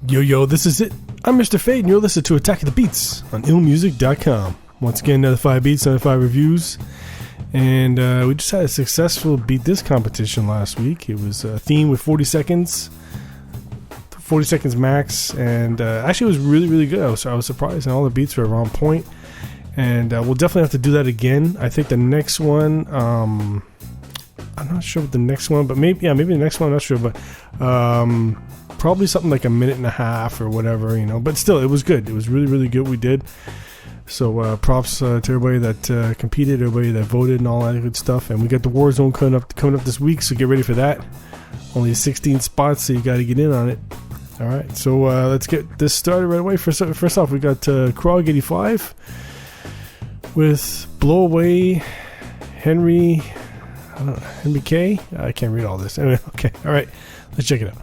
Yo, this is it. I'm Mr. Fade, and you're listening to Attack of the Beats on IllMuzik.com. Once again, another 5 beats, another 5 reviews. And we just had a successful Beat This competition last week. It was a theme with 40 seconds max. And actually, it was really, really good. I was surprised, and all the beats were on point. And we'll definitely have to do that again. I think the next one, I'm not sure what the next one, but maybe the next one, I'm not sure. But probably something like a minute and a half or whatever, but still, it was good. It was really, really good. We did. So props to everybody that competed, everybody that voted and all that good stuff. And we got the Warzone coming up this week, so get ready for that. Only 16 spots, so you got to get in on it. All right, so let's get this started right away. First off, we got Krog85 with Blow Away Henry K. I can't read all this. Anyway, okay, all right, let's check it out.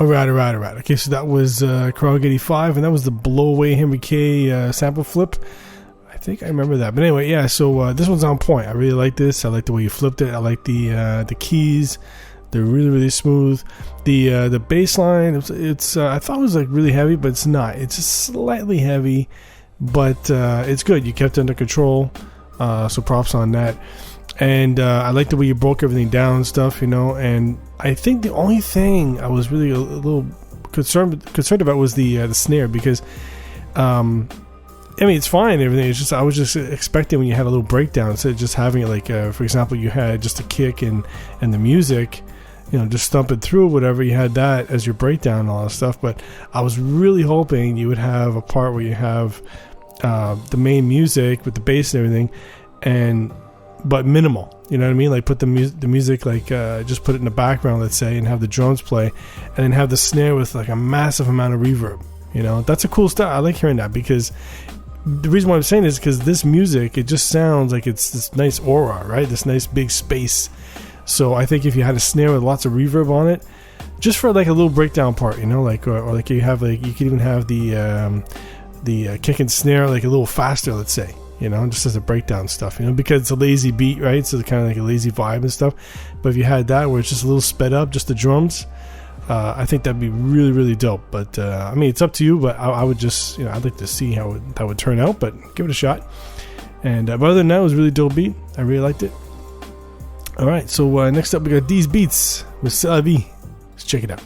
All right. Okay, so that was Krog85, and that was the Blow Away Henry K sample flip. I think I remember that. But anyway, yeah, so this one's on point. I really like this. I like the way you flipped it. I like the keys. They're really, really smooth. The bass line, it's I thought it was like really heavy, but it's not. It's just slightly heavy, but it's good. You kept it under control, so props on that. And I like the way you broke everything down and stuff, and I think the only thing I was really a little concerned about was the snare, because it's fine and everything. It's just I was just expecting when you had a little breakdown, instead of just having it like for example, you had just a kick and the music, just thumping through whatever, you had that as your breakdown and all that stuff. But I was really hoping you would have a part where you have the main music with the bass and everything, but minimal, you know what I mean? Like put the music, like just put it in the background, let's say, and have the drums play, and then have the snare with like a massive amount of reverb. That's a cool style. I like hearing that, because the reason why I'm saying is because this music, it just sounds like it's this nice aura, right? This nice big space. So I think if you had a snare with lots of reverb on it, just for like a little breakdown part, like or like you have like you could even have the kick and snare like a little faster, let's say. Just as a breakdown stuff, because it's a lazy beat, right? So it's kind of like a lazy vibe and stuff. But if you had that where it's just a little sped up, just the drums, I think that'd be really, really dope. But it's up to you. But I would just, I'd like to see how that would turn out. But give it a shot. And but other than that, it was a really dope beat. I really liked it. All right, so next up we got These Beats with Salavi. Let's check it out.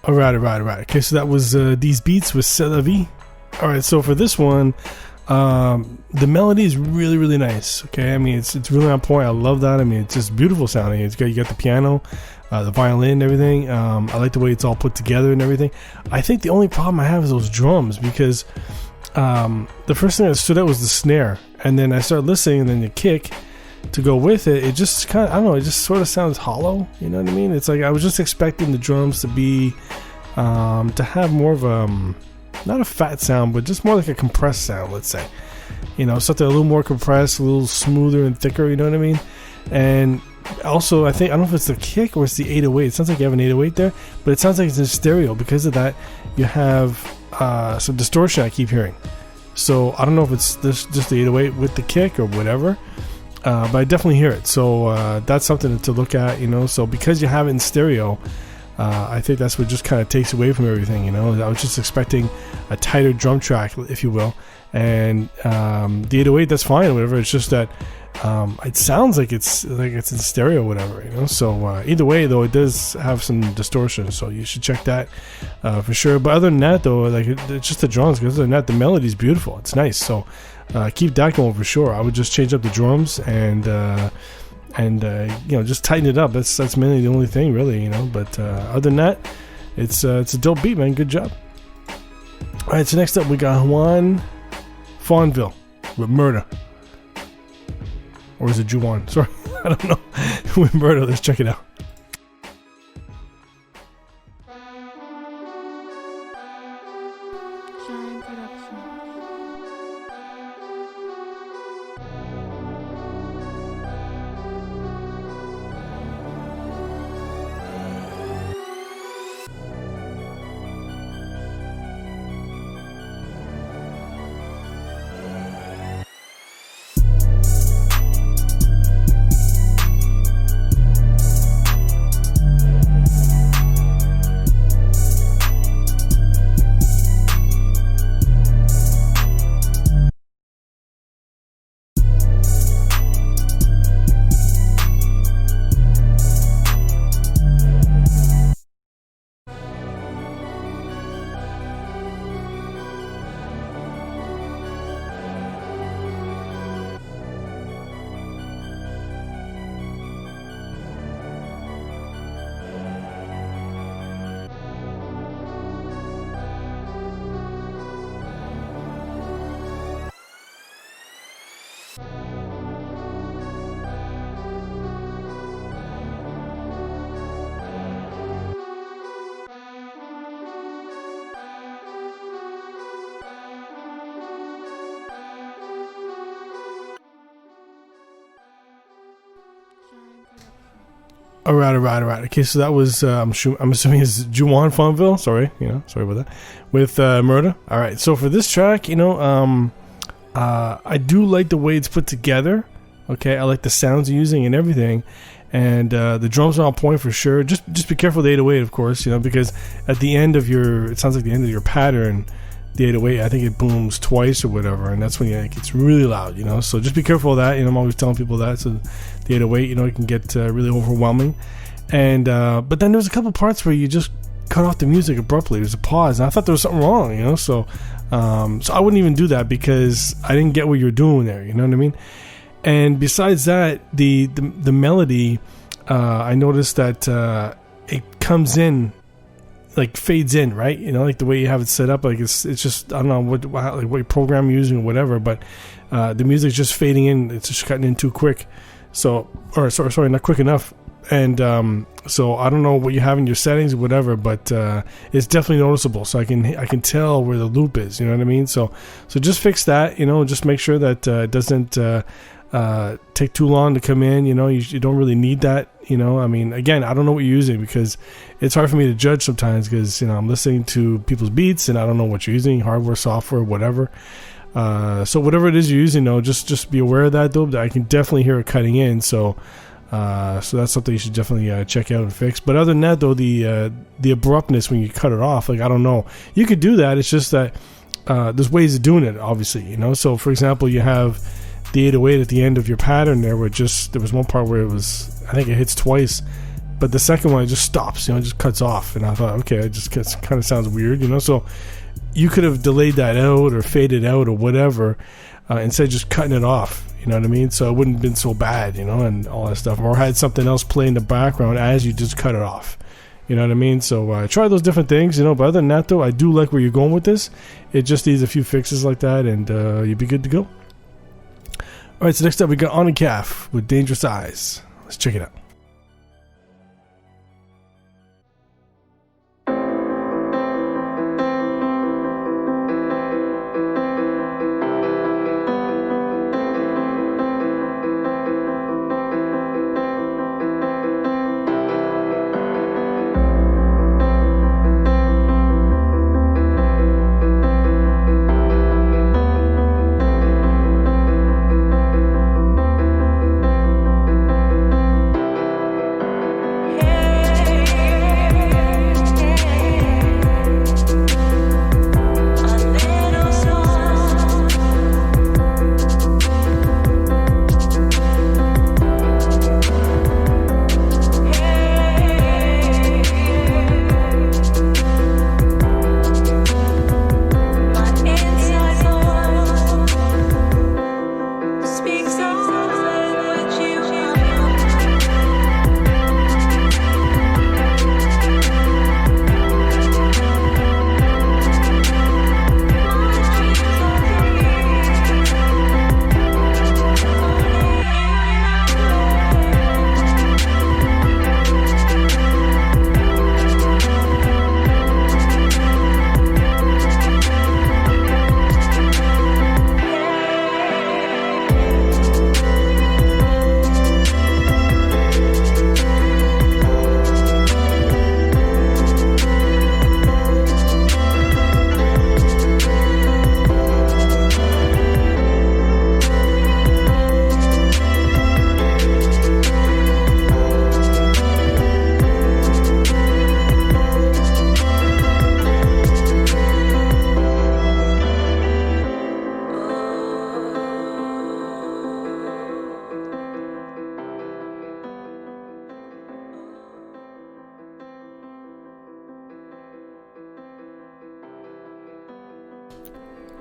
All right. Okay, so that was These Beats with C'est La Vie. All right, so for this one, the melody is really, really nice. Okay, I mean, it's really on point. I love that. I mean, it's just beautiful sounding. You got the piano, the violin, and everything. I like the way it's all put together and everything. I think the only problem I have is those drums, because the first thing that stood out was the snare, and then I started listening, and then the kick to go with it. It just kind of, I don't know, it just sort of sounds hollow. You know what I mean? It's like I was just expecting the drums to be to have more of a not a fat sound, but just more like a compressed sound, let's say. You know, something a little more compressed, a little smoother and thicker, you know what I mean? And also, I don't know if it's the kick or it's the 808. It sounds like you have an 808 there, but it sounds like it's in stereo. Because of that, you have some distortion I keep hearing. So I don't know if it's just the 808 with the kick or whatever, but I definitely hear it. So that's something to look at, you know. So because you have it in stereo, I think that's what just kind of takes away from everything, you know. I was just expecting a tighter drum track, if you will, and the 808, that's fine or whatever. It's just that it sounds like it's in stereo or whatever, you know. So either way, though, it does have some distortion, so you should check that for sure. But other than that, though, like it's just the drums. Because other than that, the melody's beautiful. It's nice. So keep that going for sure. I would just change up the drums and you know, just tighten it up. That's mainly the only thing, really, you know. But other than that, it's a dope beat, man. Good job. All right, so next up we got Juan Fonville with Murder, or is it Juan? Sorry, I don't know. With Murder, let's check it out. All right. Okay, so that was I'm assuming it's Juwan Fonville. Sorry about that. With Murder. All right, so for this track, you know, I do like the way it's put together. Okay, I like the sounds you're using and everything, and the drums are on point for sure. Just be careful with the 808, of course, you know, because at the end of it sounds like the end of your pattern, the 808, I think it booms twice or whatever, and that's when it gets really loud, you know. So just be careful of that. You know, I'm always telling people that. So the 808, you know, it can get really overwhelming. And but then there's a couple parts where you just cut off the music abruptly. There's a pause, and I thought there was something wrong, you know. So I wouldn't even do that because I didn't get what you were doing there. You know what I mean? And besides that, the melody, I noticed that it comes in, like fades in, right? You know, like the way you have it set up, like it's just, I don't know what program you're using or whatever, but the music's just fading in. It's just cutting in too quick. So, or sorry, not quick enough. And so I don't know what you have in your settings or whatever, but it's definitely noticeable. So I can tell where the loop is. You know what I mean? So just fix that. You know, just make sure that it doesn't take too long to come in. You know, you don't really need that. You know, I mean, again, I don't know what you're using because it's hard for me to judge sometimes because, you know, I'm listening to people's beats and I don't know what you're using, hardware, software, whatever. So whatever it is you're using, though, just be aware of that, though. I can definitely hear it cutting in. So that's something you should definitely check out and fix. But other than that, though, the abruptness when you cut it off, like, I don't know. You could do that. It's just that there's ways of doing it, obviously, you know. So, for example, you have the 808 at the end of your pattern there where there was one part where it was, I think it hits twice but the second one it just stops, it just cuts off. And I thought, okay, it just kind of sounds weird, so you could have delayed that out or faded out or whatever, instead of just cutting it off, you know what I mean? So it wouldn't have been so bad, and all that stuff, or had something else play in the background as you just cut it off. You know what I mean? So try those different things, but other than that, though, I do like where you're going with this. It just needs a few fixes like that, and you'll be good to go. All right, so next up, we got On a Calf with Dangerous Eyes. Let's check it out.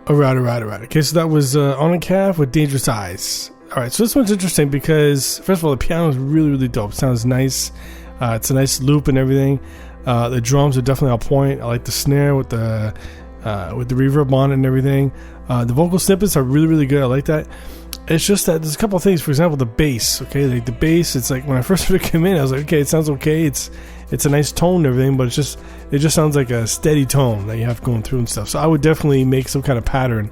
All right. Okay, so that was On a Calf with Dangerous Eyes. All right, so this one's interesting because, first of all, the piano is really, really dope. It sounds nice. It's a nice loop and everything. The drums are definitely on point. I like the snare with the reverb on it and everything. The vocal snippets are really, really good. I like that. It's just that there's a couple of things. For example, the bass. Okay, like the bass. It's like when I first heard it come in, I was like, okay, it sounds okay. It's a nice tone and everything, but it just sounds like a steady tone that you have going through and stuff. So I would definitely make some kind of pattern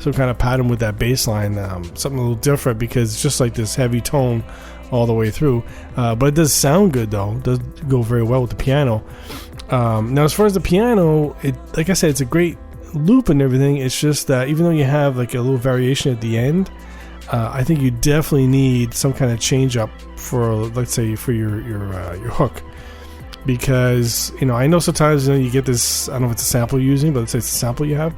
with that bass line, something a little different, because it's just like this heavy tone all the way through. But it does sound good though. It does go very well with the piano. Now, as far as the piano, like I said, it's a great loop and everything. It's just that even though you have like a little variation at the end, I think you definitely need some kind of change up for, let's say, for your hook, because I know sometimes you get this. I don't know if it's a sample you're using, but let's say it's a sample you have.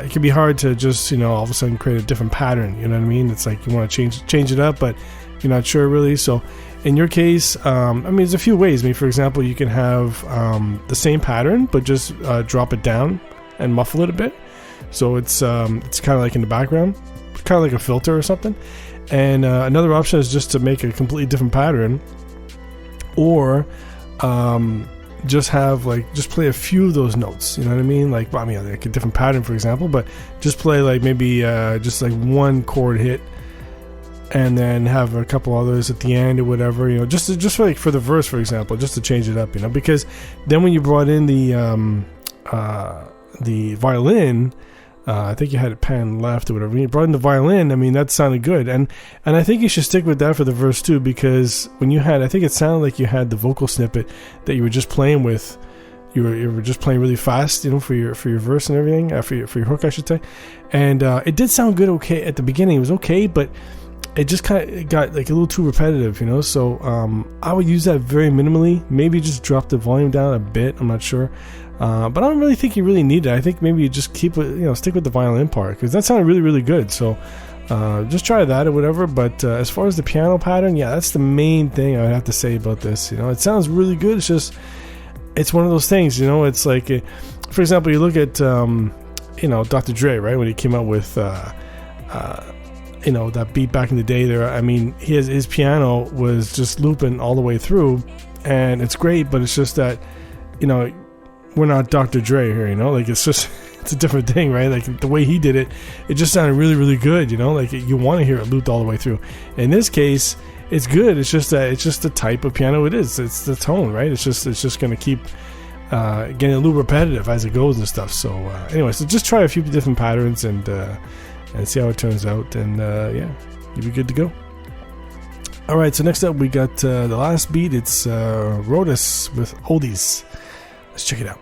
It can be hard to just all of a sudden create a different pattern. You know what I mean? It's like you want to change it up, but you're not sure really. So in your case, there's a few ways. For example, you can have the same pattern, but just drop it down and muffle it a bit, so it's kind of like in the background, kind of like a filter or something. And another option is just to make a completely different pattern, or just play a few of those notes. You know what I mean? Like a different pattern, for example, but just play like maybe just like one chord hit, and then have a couple others at the end or whatever. Just like for the verse, for example, just to change it up. Because then when you brought in the violin, I think you had it pan left or whatever. When you brought in the violin, that sounded good, and I think you should stick with that for the verse too, because when you had, I think it sounded like you had the vocal snippet that you were just playing with. You were just playing really fast, for your verse and everything, for your hook, I should say. And it did sound good, okay, at the beginning. It was okay, but it just kind of got like a little too repetitive, So I would use that very minimally. Maybe just drop the volume down a bit. I'm not sure. But I don't really think you really need it. I think maybe you just keep it, stick with the violin part, because that sounded really, really good. So just try that or whatever. But as far as the piano pattern, yeah, that's the main thing I would have to say about this. It sounds really good. It's just, it's one of those things, it's like, for example, you look at, Dr. Dre, right? When he came out with, that beat back in the day there. I mean, his piano was just looping all the way through, and it's great, but it's just that, we're not Dr. Dre here, like, it's just, it's a different thing, right? Like, the way he did it, it just sounded really, really good, like, you want to hear it looped all the way through. In this case, it's good. It's just that it's just the type of piano it is. It's the tone, right? It's just going to keep getting a little repetitive as it goes and stuff. So anyway, so just try a few different patterns and see how it turns out, and you'll be good to go. All right, so next up we got the last beat. It's Rodas with Oldies. Let's check it out.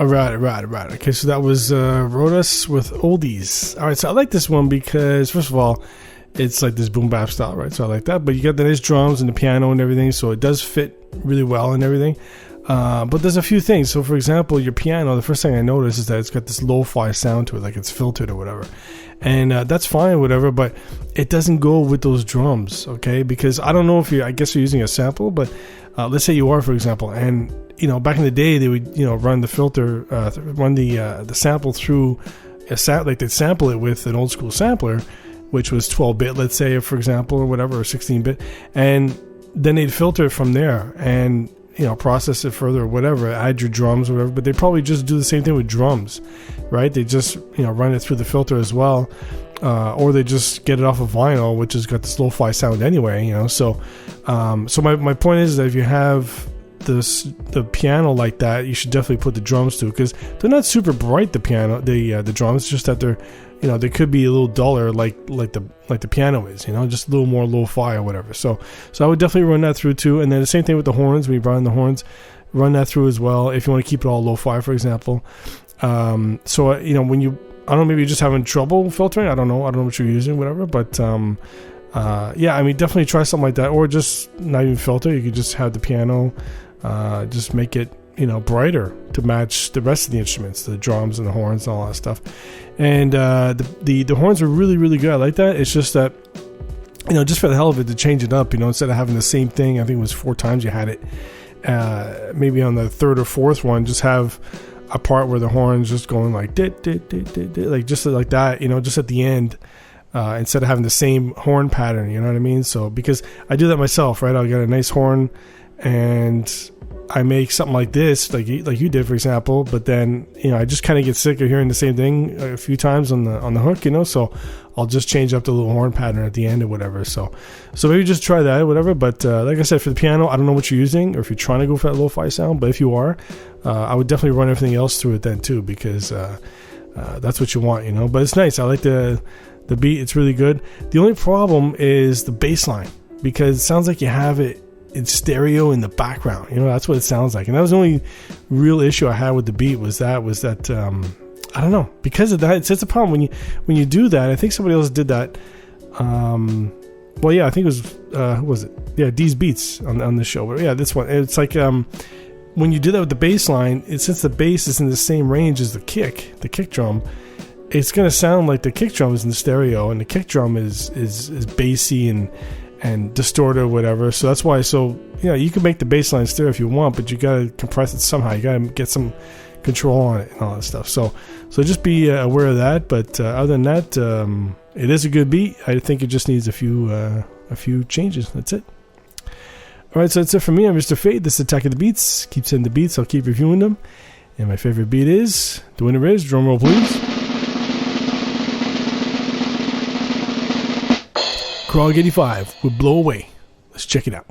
All right. Okay, so that was Rodas with Oldies. All right, so I like this one because, first of all, it's like this boom bap style, right? So I like that. But you got the nice drums and the piano and everything, so it does fit really well and everything. But there's a few things. So, for example, your piano, the first thing I noticed is that it's got this lo-fi sound to it, like it's filtered or whatever. And that's fine or whatever, but it doesn't go with those drums, okay? Because I don't know if I guess you're using a sample, but let's say you are, for example, and back in the day, they would, run the filter, run the sample through like they'd sample it with an old school sampler, which was 12-bit, let's say, for example, or whatever, or 16-bit, and then they'd filter it from there and process it further or whatever, add your drums or whatever. But they probably just do the same thing with drums, right? They just run it through the filter as well, or they just get it off of vinyl, which has got this lo-fi sound anyway. So my point is that if you have the piano like that, you should definitely put the drums to, because they're not super bright, the drums, just that they're they could be a little duller like the piano is, just a little more lo-fi or whatever. So I would definitely run that through too. And then the same thing with the horns. When you brought in the horns, run that through as well if you want to keep it all lo-fi, for example. When you, I don't know, maybe you're just having trouble filtering, I don't know what you're using, whatever, but definitely try something like that, or just not even filter. You could just have the piano just make it brighter to match the rest of the instruments, the drums and the horns and all that stuff. And the horns are really, really good. I like that. It's just that just for the hell of it, to change it up, instead of having the same thing, I think it was 4 times you had it, maybe on the third or fourth one, just have a part where the horns just going like dit, dit, dit, dit, dit, like just like that, just at the end. instead of having the same horn pattern. You know what I mean? So because I do that myself, right? I'll get a nice horn and I make something like this, like you did, for example. But then, you know, I just kind of get sick of hearing the same thing a few times on the hook, you know. So I'll just change up the little horn pattern at the end or whatever. So maybe just try that or whatever. But like I said, for the piano, I don't know what you're using or if you're trying to go for that lo-fi sound. But if you are, I would definitely run everything else through it then too, because that's what you want, you know. But it's nice. I like the beat. It's really good. The only problem is the bass line, because it sounds like you have it in stereo in the background. You know, that's what it sounds like. And that was the only real issue I had with the beat was that I don't know, because of that. It's a problem when you do that. I think somebody else did that. Well, yeah, I think it was who was it? Yeah, D's Beats on the show. But yeah, this one. It's like when you do that with the bass line, since the bass is in the same range as the kick drum, it's gonna sound like the kick drum is in the stereo, and the kick drum is bassy and distorted or whatever. So that's why. So you know, you can make the bass line stereo if you want, but you gotta compress it somehow. You gotta get some control on it and all that stuff. So just be aware of that. But other than that, it is a good beat. I think it just needs a few changes. That's it. All right, so that's it for me. I'm Mr. Fade. This is Attack of the Beats. Keep sending the beats. I'll keep reviewing them. And my favorite beat is, the winner is, drum roll please, Krog 85 with Blow Away. Let's check it out.